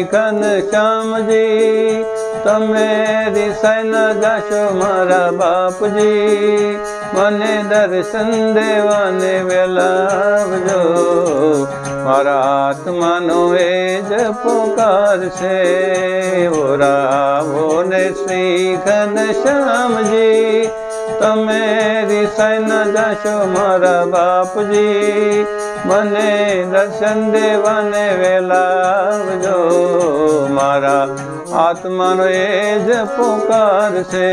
શ્રી ઘનશ્યામજી, તમે રિસાઈ ન જાશો મારા બાપજી, મને દર્શન દેવાને વેલાવજો, મારા આત્માનો એ જ પોકાર છે, ઓરાવો ને શ્રી ઘનશ્યામજી, તમે રિસાઈ ન જાશો મારા બાપજી, મને દર્શન દેવાને વેલાવજો, મારા આત્માનો એ જ પોકાર છે.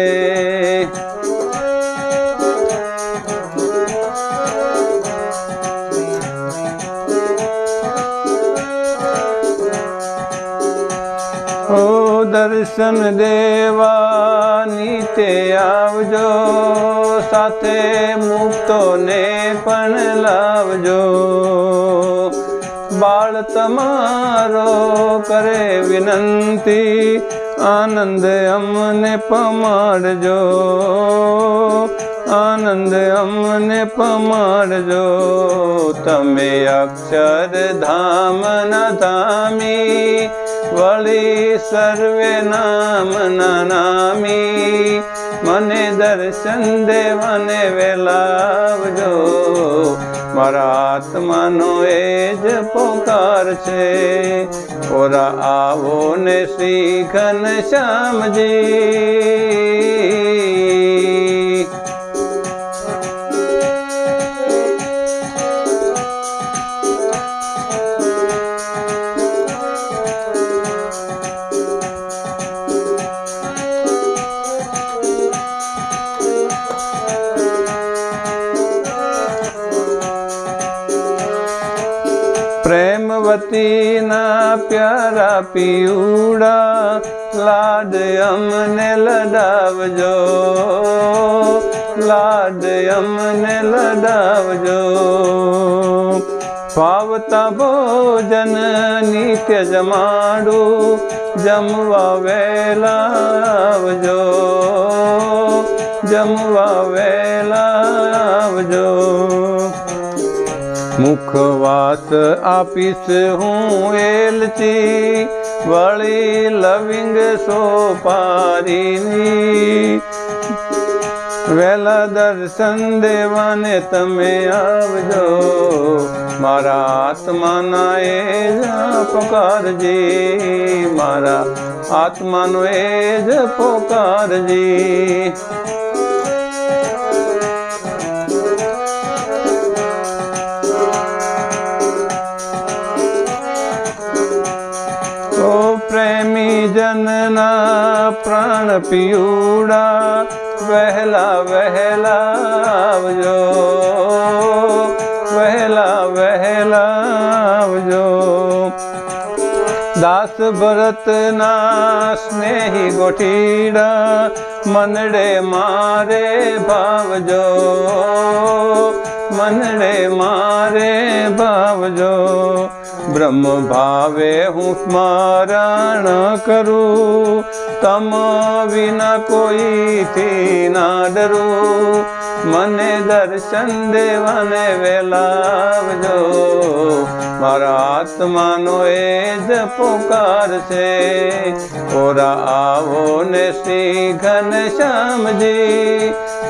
ઓ દર્શન દેવા નીતે આવજો, સાથે મુક્તોને પણ લાવજો, બાળ તમારો કરે વિનંતી, આનંદ અમને પમાડજો, આનંદ અમને પમાડજો, તમે અક્ષરધામના ધામી, વળી સર્વે નામના નામી, મને દર્શન દેવાને વેલાવજો, મારા આત્માનો એ જ પોકાર છે, ઓરા આવો ને શ્રી ઘનશ્યામજી. પ્રેમવતી ના પ્યારા પિયુડા, લાડ અમને લડાવજો, લાડ અમને લડાવજો, ભાવતા ભોજન નિત્ય જમાડું, જમવા વેલા આવજો, જમવા વેલા આવજો, મુખવાસ આપીશ હું એલચી, વળી લવિંગ સોપારીની, વેલા દર્શન દેવાને તમે આવજો, મારા આત્માના એ જ પોકારજી, મારા આત્માનો એ જ પોકારજી. પ્રેમી જનના પ્રાણ પિયુડા, વહેલા વહેલા આવજો, વહેલા વહેલા આવજો, દાસ ભરતના સ્નેહી ગોઠીડા, મનડે મારે ભાવજો, મનડે મારે ભાવજો, બ્રહ્મ ભાવે હું સ્મરણ કરું, તમ વિના કોઈથી ના ડરું, મને દર્શન દેવાને વેલાવજો, મારા આત્માનો એ જ પોકાર છે, ઓરા આવો ને શ્રી ઘનશ્યામજી,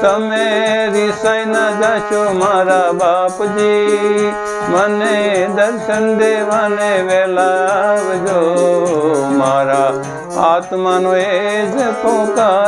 તમે રિસાઈ ન જાશો મારા બાપજી, મને દર્શન દેવાને વેલાવજો, મારા આત્માનો એ જ પોકાર